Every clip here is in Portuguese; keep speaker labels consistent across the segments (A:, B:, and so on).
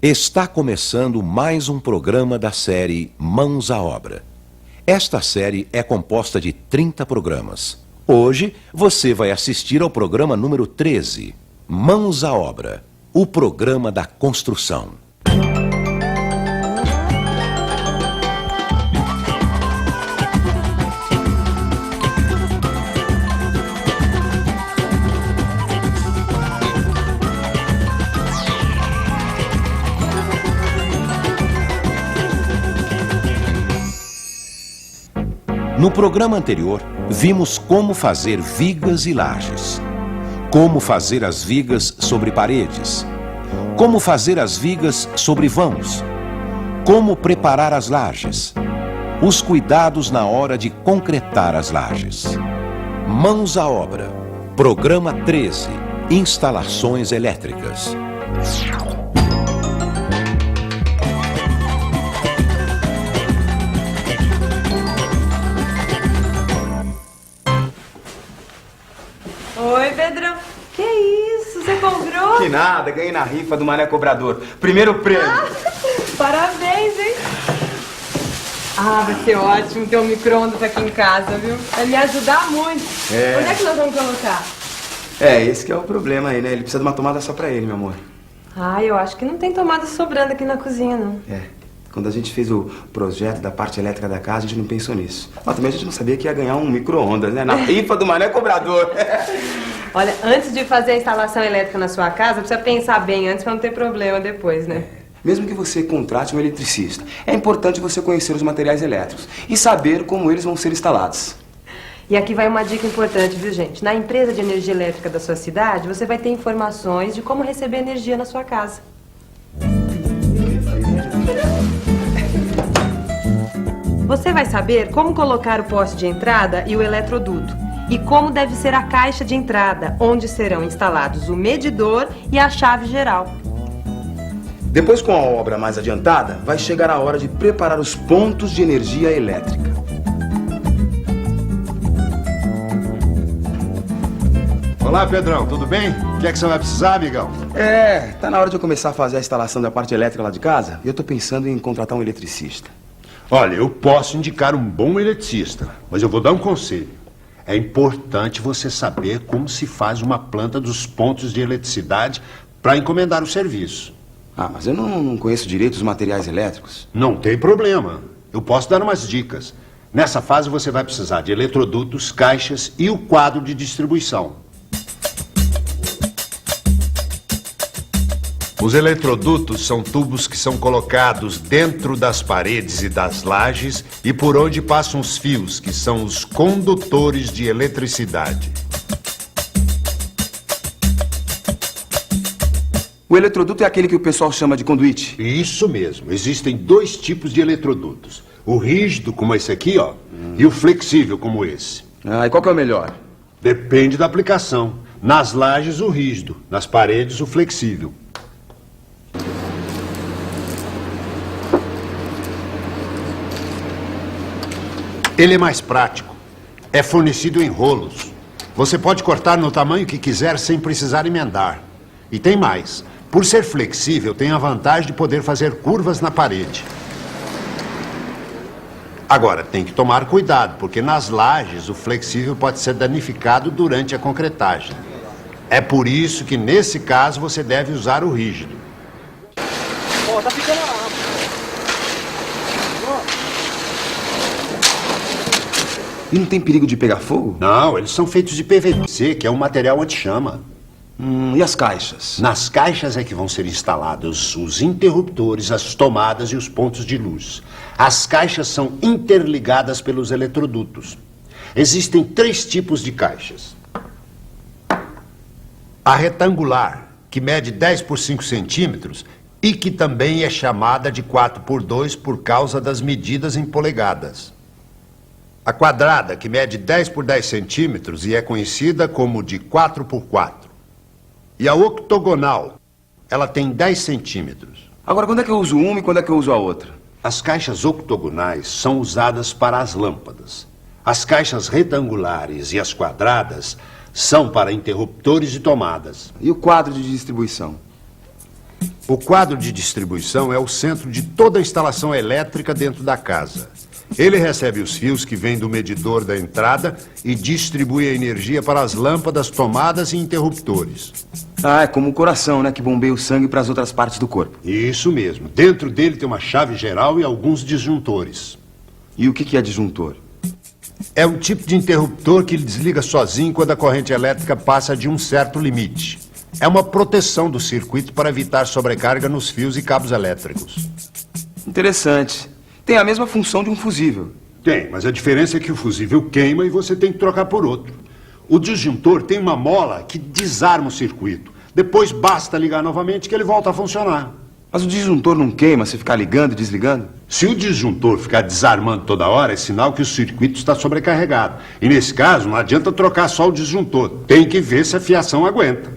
A: Está começando mais um programa da série Mãos à Obra. Esta série é composta de 30 programas. Hoje você vai assistir ao programa número 13, Mãos à Obra, o programa da construção. No programa anterior, vimos como fazer vigas e lajes, como fazer as vigas sobre paredes, como fazer as vigas sobre vãos, como preparar as lajes, os cuidados na hora de concretar as lajes. Mãos à obra, programa 13, instalações elétricas.
B: Oi, Pedrão. Que isso? Você comprou?
C: Que nada, ganhei na rifa do Mané Cobrador. Primeiro prêmio.
B: Parabéns, hein? Vai ser ótimo ter um micro-ondas aqui em casa, viu? Vai me ajudar muito. Onde é que nós vamos colocar?
C: Esse que é o problema aí, né? Ele precisa de uma tomada só pra ele, meu amor.
B: Eu acho que não tem tomada sobrando aqui na cozinha, não.
C: Quando a gente fez o projeto da parte elétrica da casa, a gente não pensou nisso. Mas também a gente não sabia que ia ganhar um micro-ondas, né? Na rifa do Mané Cobrador.
B: Olha, antes de fazer a instalação elétrica na sua casa, precisa pensar bem antes pra não ter problema depois, né?
C: Mesmo que você contrate um eletricista, é importante você conhecer os materiais elétricos e saber como eles vão ser instalados.
B: E aqui vai uma dica importante, viu, gente? Na empresa de energia elétrica da sua cidade, você vai ter informações de como receber energia na sua casa. Você vai saber como colocar o poste de entrada e o eletroduto. E como deve ser a caixa de entrada, onde serão instalados o medidor e a chave geral.
C: Depois, com a obra mais adiantada, vai chegar a hora de preparar os pontos de energia elétrica.
D: Olá, Pedrão, tudo bem? O que é que você vai precisar, amigão?
C: Tá na hora de eu começar a fazer a instalação da parte elétrica lá de casa e eu tô pensando em contratar um eletricista.
D: Olha, eu posso indicar um bom eletricista, mas eu vou dar um conselho. É importante você saber como se faz uma planta dos pontos de eletricidade para encomendar o serviço.
C: Mas eu não conheço direito os materiais elétricos.
D: Não tem problema. Eu posso dar umas dicas. Nessa fase você vai precisar de eletrodutos, caixas e o quadro de distribuição. Os eletrodutos são tubos que são colocados dentro das paredes e das lajes e por onde passam os fios, que são os condutores de eletricidade.
C: O eletroduto é aquele que o pessoal chama de conduíte?
D: Isso mesmo. Existem dois tipos de eletrodutos. O rígido, como esse aqui, ó, e o flexível, como esse.
C: E qual que é o melhor?
D: Depende da aplicação. Nas lajes, o rígido. Nas paredes, o flexível. Ele é mais prático. É fornecido em rolos. Você pode cortar no tamanho que quiser sem precisar emendar. E tem mais. Por ser flexível, tem a vantagem de poder fazer curvas na parede. Agora, tem que tomar cuidado, porque nas lajes o flexível pode ser danificado durante a concretagem. É por isso que, nesse caso, você deve usar o rígido.
C: Tá ficando lá. E não tem perigo de pegar fogo?
D: Não, eles são feitos de PVC, que é um material anti-chama.
C: E as caixas?
D: Nas caixas é que vão ser instalados os interruptores, as tomadas e os pontos de luz. As caixas são interligadas pelos eletrodutos. Existem 3 tipos de caixas. A retangular, que mede 10 por 5 centímetros e que também é chamada de 4 por 2 por causa das medidas em polegadas. A quadrada, que mede 10 por 10 centímetros e é conhecida como de 4 por 4. E a octogonal, ela tem 10 centímetros.
C: Agora, quando é que eu uso uma e quando é que eu uso a outra?
D: As caixas octogonais são usadas para as lâmpadas. As caixas retangulares e as quadradas são para interruptores e tomadas.
C: E o quadro de distribuição?
D: O quadro de distribuição é o centro de toda a instalação elétrica dentro da casa. Ele recebe os fios que vêm do medidor da entrada e distribui a energia para as lâmpadas, tomadas e interruptores.
C: Ah, é como o coração, né? Que bombeia o sangue para as outras partes do corpo.
D: Isso mesmo. Dentro dele tem uma chave geral e alguns disjuntores.
C: E o que é disjuntor?
D: É um tipo de interruptor que ele desliga sozinho quando a corrente elétrica passa de um certo limite. É uma proteção do circuito para evitar sobrecarga nos fios e cabos elétricos.
C: Interessante. Tem a mesma função de um fusível.
D: Tem, mas a diferença é que o fusível queima e você tem que trocar por outro. O disjuntor tem uma mola que desarma o circuito. Depois basta ligar novamente que ele volta a funcionar.
C: Mas o disjuntor não queima se ficar ligando e desligando?
D: Se o disjuntor ficar desarmando toda hora, é sinal que o circuito está sobrecarregado. E nesse caso, não adianta trocar só o disjuntor. Tem que ver se a fiação aguenta.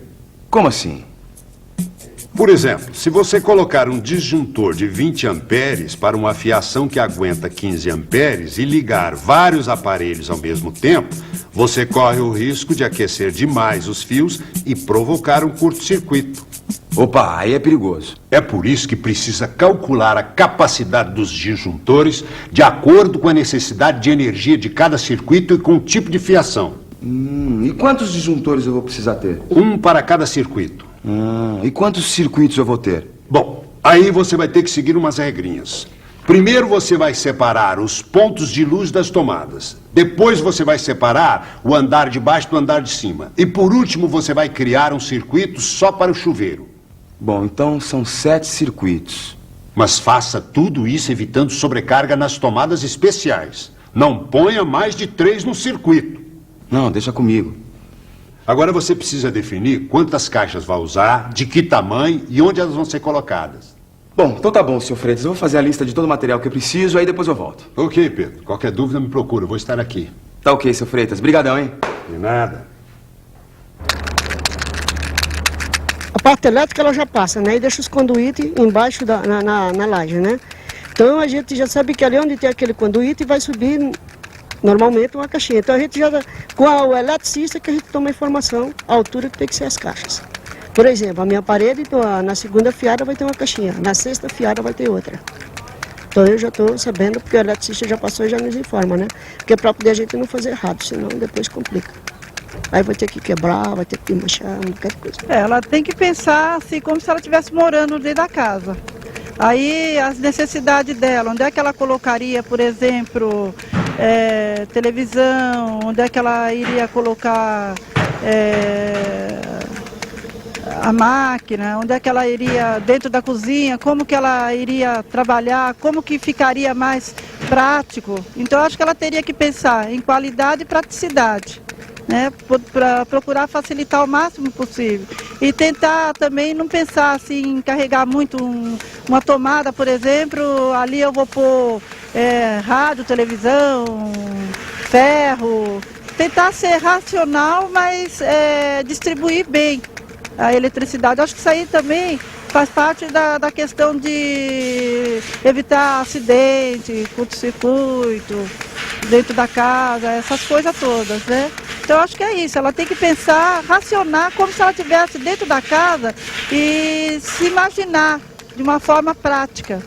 C: Como assim?
D: Por exemplo, se você colocar um disjuntor de 20 amperes para uma fiação que aguenta 15 amperes e ligar vários aparelhos ao mesmo tempo, você corre o risco de aquecer demais os fios e provocar um curto-circuito.
C: Opa, aí é perigoso.
D: É por isso que precisa calcular a capacidade dos disjuntores de acordo com a necessidade de energia de cada circuito e com o tipo de fiação.
C: E quantos disjuntores eu vou precisar ter?
D: Um para cada circuito.
C: E quantos circuitos eu vou ter?
D: Bom, aí você vai ter que seguir umas regrinhas. Primeiro você vai separar os pontos de luz das tomadas. Depois você vai separar o andar de baixo do andar de cima. E por último você vai criar um circuito só para o chuveiro.
C: Bom, então são 7 circuitos.
D: Mas faça tudo isso evitando sobrecarga nas tomadas especiais. Não ponha mais de 3 no circuito.
C: Não, deixa comigo.
D: Agora você precisa definir quantas caixas vai usar, de que tamanho e onde elas vão ser colocadas.
C: Bom, então tá bom, Sr. Freitas. Eu vou fazer a lista de todo o material que eu preciso, aí depois eu volto.
D: Ok, Pedro. Qualquer dúvida me procura, eu vou estar aqui.
C: Tá ok, Sr. Freitas. Brigadão, hein?
D: De nada.
E: A parte elétrica ela já passa, né? E deixa os conduítes embaixo na laje, né? Então a gente já sabe que ali onde tem aquele conduíte vai subir normalmente uma caixinha. Então a gente já, com o eletricista que a gente toma a informação, a altura que tem que ser as caixas. Por exemplo, a minha parede, na segunda fiada vai ter uma caixinha, na sexta fiada vai ter outra. Então eu já estou sabendo, porque o eletricista já passou e já nos informa, né? Porque é para poder a gente não fazer errado, senão depois complica. Aí vai ter que quebrar, vai ter que manchar, qualquer coisa.
F: Ela tem que pensar assim, como se ela estivesse morando dentro da casa. Aí as necessidades dela, onde é que ela colocaria, por exemplo, televisão, onde é que ela iria colocar a máquina, onde é que ela iria dentro da cozinha, como que ela iria trabalhar, como que ficaria mais prático. Então acho que ela teria que pensar em qualidade e praticidade, né, para procurar facilitar o máximo possível. E tentar também não pensar assim, em carregar muito uma tomada, por exemplo, ali eu vou pôr rádio, televisão, ferro. Tentar ser racional, mas distribuir bem a eletricidade. Acho que isso aí também faz parte da questão de evitar acidente, curto-circuito dentro da casa, essas coisas todas, né? Então acho que é isso, ela tem que pensar, racionar como se ela estivesse dentro da casa e se imaginar de uma forma prática.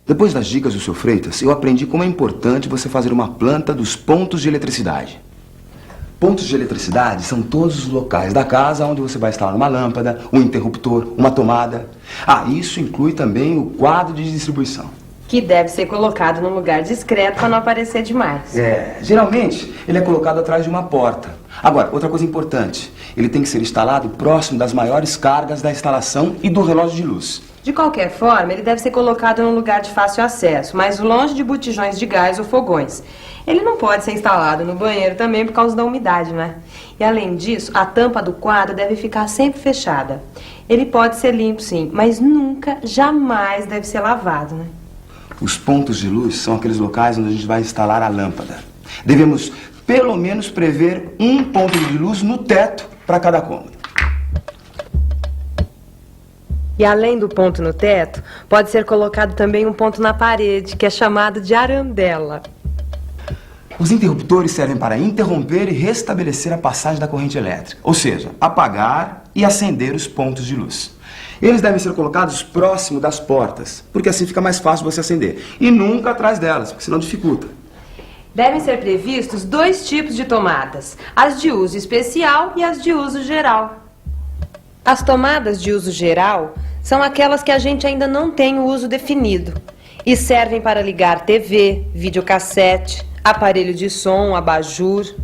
C: Depois das dicas do Sr. Freitas, eu aprendi como é importante você fazer uma planta dos pontos de eletricidade. Pontos de eletricidade são todos os locais da casa onde você vai instalar uma lâmpada, um interruptor, uma tomada. Isso inclui também o quadro de distribuição.
B: Que deve ser colocado num lugar discreto para não aparecer demais.
C: Geralmente ele é colocado atrás de uma porta. Agora, outra coisa importante, ele tem que ser instalado próximo das maiores cargas da instalação e do relógio de luz.
B: De qualquer forma, ele deve ser colocado num lugar de fácil acesso, mas longe de botijões de gás ou fogões. Ele não pode ser instalado no banheiro também por causa da umidade, né? E além disso, a tampa do quadro deve ficar sempre fechada. Ele pode ser limpo, sim, mas nunca, jamais deve ser lavado, né?
C: Os pontos de luz são aqueles locais onde a gente vai instalar a lâmpada. Devemos pelo menos prever um ponto de luz no teto para cada cômodo.
B: E além do ponto no teto, pode ser colocado também um ponto na parede, que é chamado de arandela.
C: Os interruptores servem para interromper e restabelecer a passagem da corrente elétrica, ou seja, apagar e acender os pontos de luz. Eles devem ser colocados próximo das portas, porque assim fica mais fácil você acender. E nunca atrás delas, porque senão dificulta.
B: Devem ser previstos 2 tipos de tomadas, as de uso especial e as de uso geral. As tomadas de uso geral são aquelas que a gente ainda não tem o uso definido e servem para ligar TV, videocassete, aparelho de som, abajur.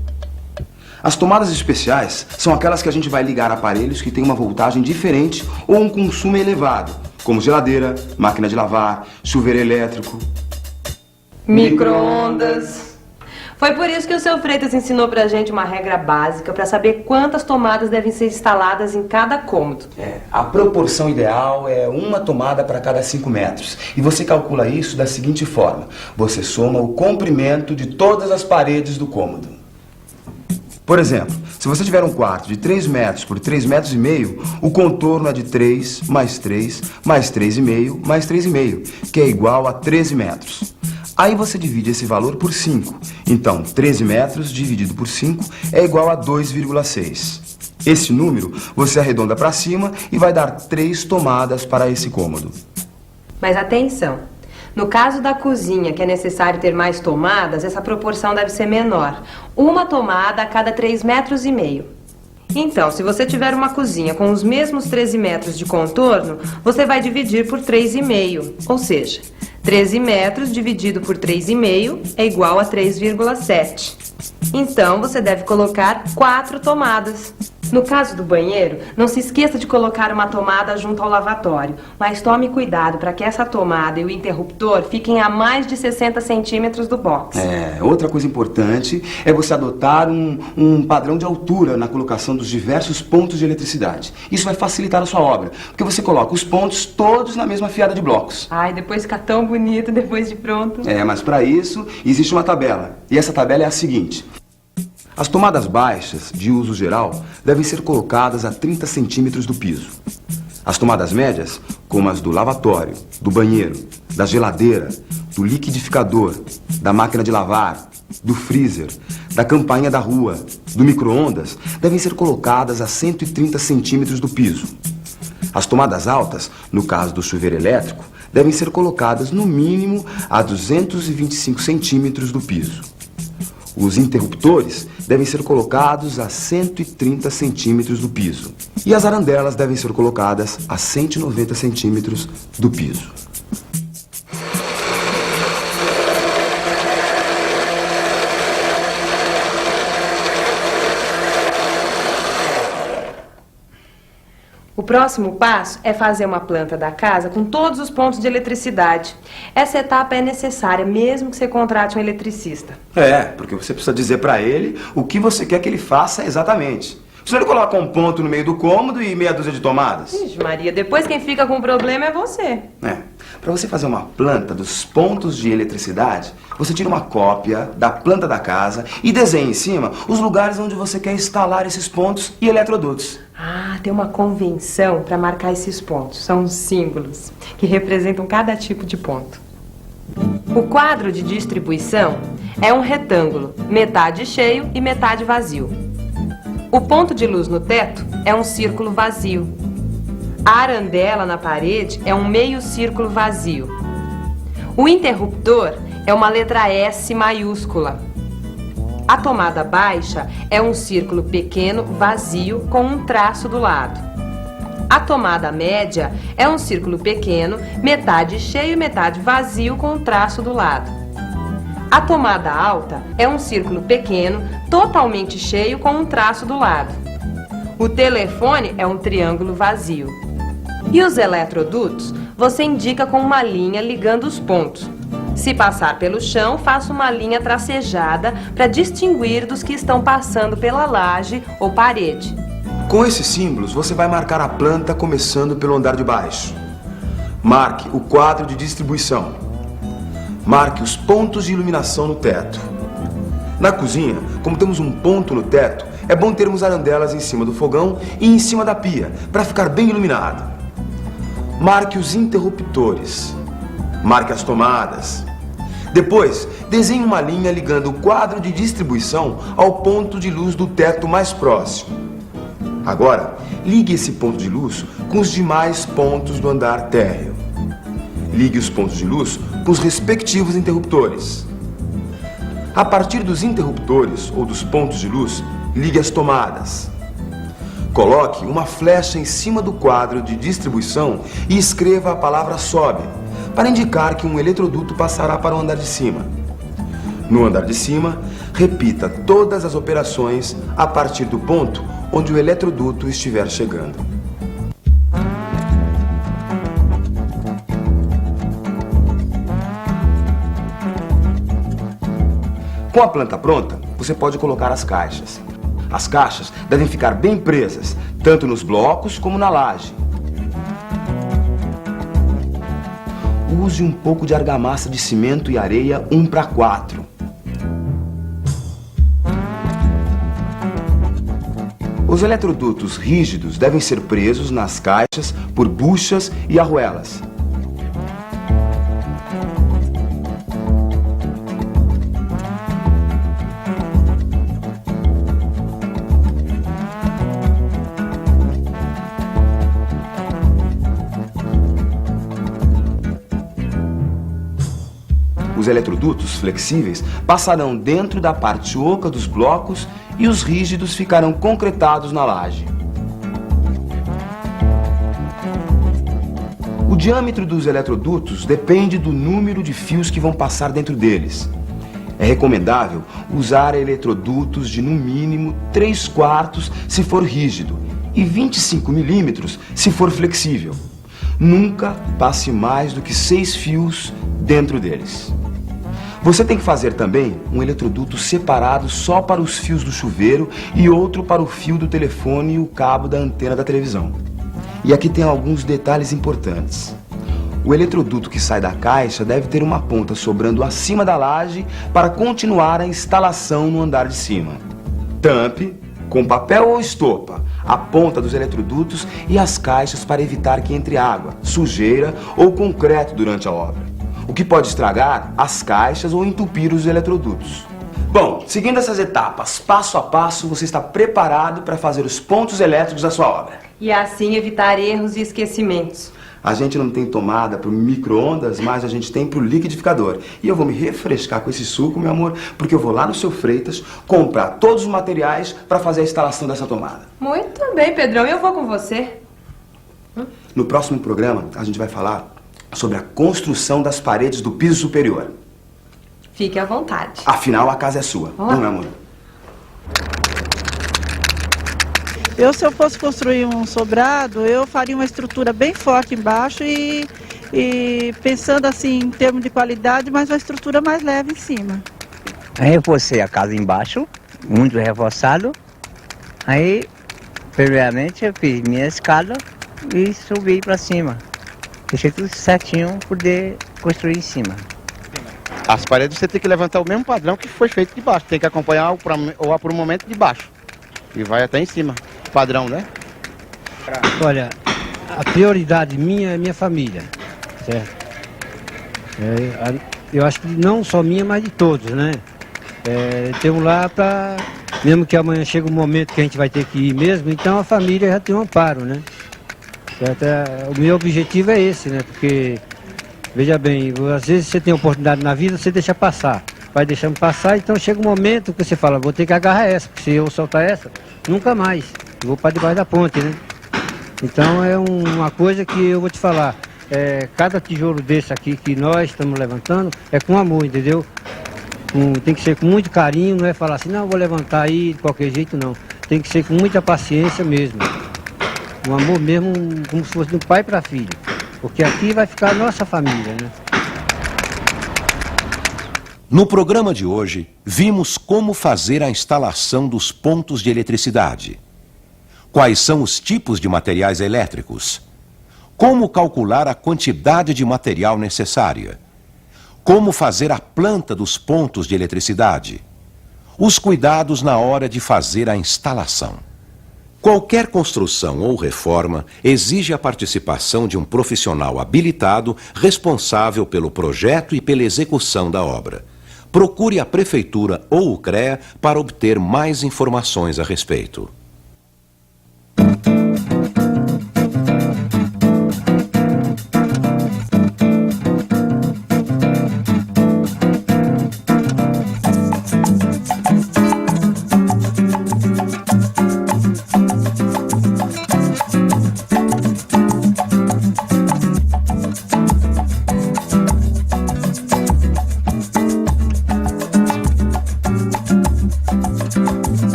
C: As tomadas especiais são aquelas que a gente vai ligar a aparelhos que têm uma voltagem diferente ou um consumo elevado, como geladeira, máquina de lavar, chuveiro elétrico,
B: Micro-ondas. Foi por isso que o seu Freitas ensinou pra gente uma regra básica para saber quantas tomadas devem ser instaladas em cada cômodo.
C: A proporção ideal é uma tomada para cada 5 metros. E você calcula isso da seguinte forma. Você soma o comprimento de todas as paredes do cômodo. Por exemplo, se você tiver um quarto de 3 metros por 3 metros e meio, o contorno é de 3 mais 3 mais 3,5 mais 3,5, que é igual a 13 metros. Aí você divide esse valor por 5. Então, 13 metros dividido por 5 é igual a 2,6. Esse número você arredonda para cima e vai dar 3 tomadas para esse cômodo.
B: Mas atenção, no caso da cozinha, que é necessário ter mais tomadas, essa proporção deve ser menor. Uma tomada a cada 3,5 metros. Então, se você tiver uma cozinha com os mesmos 13 metros de contorno, você vai dividir por 3,5, ou seja, 13 metros dividido por 3,5 é igual a 3,7. Então, você deve colocar 4 tomadas. No caso do banheiro, não se esqueça de colocar uma tomada junto ao lavatório, mas tome cuidado para que essa tomada e o interruptor fiquem a mais de 60 centímetros do box.
C: Outra coisa importante é você adotar um padrão de altura na colocação dos diversos pontos de eletricidade. Isso vai facilitar a sua obra, porque você coloca os pontos todos na mesma fiada de blocos.
B: Ai, depois fica tão bonito depois de pronto.
C: Mas para isso existe uma tabela, e essa tabela é a seguinte. As tomadas baixas, de uso geral, devem ser colocadas a 30 centímetros do piso. As tomadas médias, como as do lavatório, do banheiro, da geladeira, do liquidificador, da máquina de lavar, do freezer, da campainha da rua, do micro-ondas, devem ser colocadas a 130 centímetros do piso. As tomadas altas, no caso do chuveiro elétrico, devem ser colocadas no mínimo a 225 centímetros do piso. Os interruptores devem ser colocados a 130 centímetros do piso. E as arandelas devem ser colocadas a 190 centímetros do piso.
B: O próximo passo é fazer uma planta da casa com todos os pontos de eletricidade. Essa etapa é necessária, mesmo que você contrate um eletricista.
C: Porque você precisa dizer para ele o que você quer que ele faça exatamente. Você não coloca um ponto no meio do cômodo e meia dúzia de tomadas?
B: Ixi, Maria, depois quem fica com o problema é você.
C: Para você fazer uma planta dos pontos de eletricidade, você tira uma cópia da planta da casa e desenha em cima os lugares onde você quer instalar esses pontos e eletrodutos.
B: Tem uma convenção para marcar esses pontos. São os símbolos que representam cada tipo de ponto. O quadro de distribuição é um retângulo, metade cheio e metade vazio. O ponto de luz no teto é um círculo vazio. A arandela na parede é um meio círculo vazio. O interruptor é uma letra S maiúscula. A tomada baixa é um círculo pequeno vazio com um traço do lado. A tomada média é um círculo pequeno, metade cheio e metade vazio com um traço do lado. A tomada alta é um círculo pequeno, totalmente cheio com um traço do lado. O telefone é um triângulo vazio. E os eletrodutos você indica com uma linha ligando os pontos. Se passar pelo chão, faça uma linha tracejada para distinguir dos que estão passando pela laje ou parede.
C: Com esses símbolos, você vai marcar a planta começando pelo andar de baixo. Marque o quadro de distribuição. Marque os pontos de iluminação no teto. Na cozinha, como temos um ponto no teto, é bom termos arandelas em cima do fogão e em cima da pia, para ficar bem iluminado. Marque os interruptores. Marque as tomadas. Depois, desenhe uma linha ligando o quadro de distribuição ao ponto de luz do teto mais próximo. Agora, ligue esse ponto de luz com os demais pontos do andar térreo. Ligue os pontos de luz com os respectivos interruptores. A partir dos interruptores ou dos pontos de luz, ligue as tomadas. Coloque uma flecha em cima do quadro de distribuição e escreva a palavra sobe, para indicar que um eletroduto passará para o andar de cima. No andar de cima, repita todas as operações a partir do ponto onde o eletroduto estiver chegando. Com a planta pronta, você pode colocar as caixas. As caixas devem ficar bem presas, tanto nos blocos como na laje. Use um pouco de argamassa de cimento e areia 1:4. Os eletrodutos rígidos devem ser presos nas caixas por buchas e arruelas. Os eletrodutos flexíveis passarão dentro da parte oca dos blocos e os rígidos ficarão concretados na laje. O diâmetro dos eletrodutos depende do número de fios que vão passar dentro deles. É recomendável usar eletrodutos de no mínimo 3/4 se for rígido e 25 milímetros se for flexível. Nunca passe mais do que 6 fios dentro deles. Você tem que fazer também um eletroduto separado só para os fios do chuveiro e outro para o fio do telefone e o cabo da antena da televisão. E aqui tem alguns detalhes importantes. O eletroduto que sai da caixa deve ter uma ponta sobrando acima da laje para continuar a instalação no andar de cima. Tampe com papel ou estopa a ponta dos eletrodutos e as caixas para evitar que entre água, sujeira ou concreto durante a obra, o que pode estragar as caixas ou entupir os eletrodutos. Bom, seguindo essas etapas, passo a passo, você está preparado para fazer os pontos elétricos da sua obra.
B: E assim evitar erros e esquecimentos.
C: A gente não tem tomada para o micro-ondas, mas a gente tem para o liquidificador. E eu vou me refrescar com esse suco, meu amor, porque eu vou lá no Seu Freitas comprar todos os materiais para fazer a instalação dessa tomada.
B: Muito bem, Pedrão. Eu vou com você.
C: No próximo programa, a gente vai falar sobre a construção das paredes do piso superior.
B: Fique à vontade.
C: Afinal, a casa é sua.
B: Olá.
C: Não, meu amor?
F: Se eu fosse construir um sobrado, eu faria uma estrutura bem forte embaixo e pensando assim em termos de qualidade, mas uma estrutura mais leve em cima.
G: Aí reforcei a casa embaixo, muito reforçado. Aí, primeiramente, eu fiz minha escada e subi para cima. Deixei tudo certinho para poder construir em cima.
H: As paredes você tem que levantar o mesmo padrão que foi feito de baixo. Tem que acompanhar o aprumamento de baixo. E vai até em cima. Padrão, né?
I: Olha, a prioridade minha é minha família, certo? Eu acho que não só minha, mas de todos, né? Temos lá para, mesmo que amanhã chegue um momento que a gente vai ter que ir mesmo, então a família já tem um amparo, né? Certo? O meu objetivo é esse, né? Porque, veja bem, às vezes você tem oportunidade na vida, você deixa passar. Vai deixando passar, então chega um momento que você fala, vou ter que agarrar essa, porque se eu soltar essa, nunca mais. Eu vou para debaixo da ponte, né? Então é uma coisa que eu vou te falar. Cada tijolo desse aqui que nós estamos levantando é com amor, entendeu? Tem que ser com muito carinho, não é falar assim, não, vou levantar aí de qualquer jeito, não. Tem que ser com muita paciência mesmo. Um amor mesmo, como se fosse do pai para filho. Porque aqui vai ficar a nossa família, né?
A: No programa de hoje, vimos como fazer a instalação dos pontos de eletricidade. Quais são os tipos de materiais elétricos? Como calcular a quantidade de material necessária? Como fazer a planta dos pontos de eletricidade? Os cuidados na hora de fazer a instalação. Qualquer construção ou reforma exige a participação de um profissional habilitado responsável pelo projeto e pela execução da obra. Procure a Prefeitura ou o CREA para obter mais informações a respeito.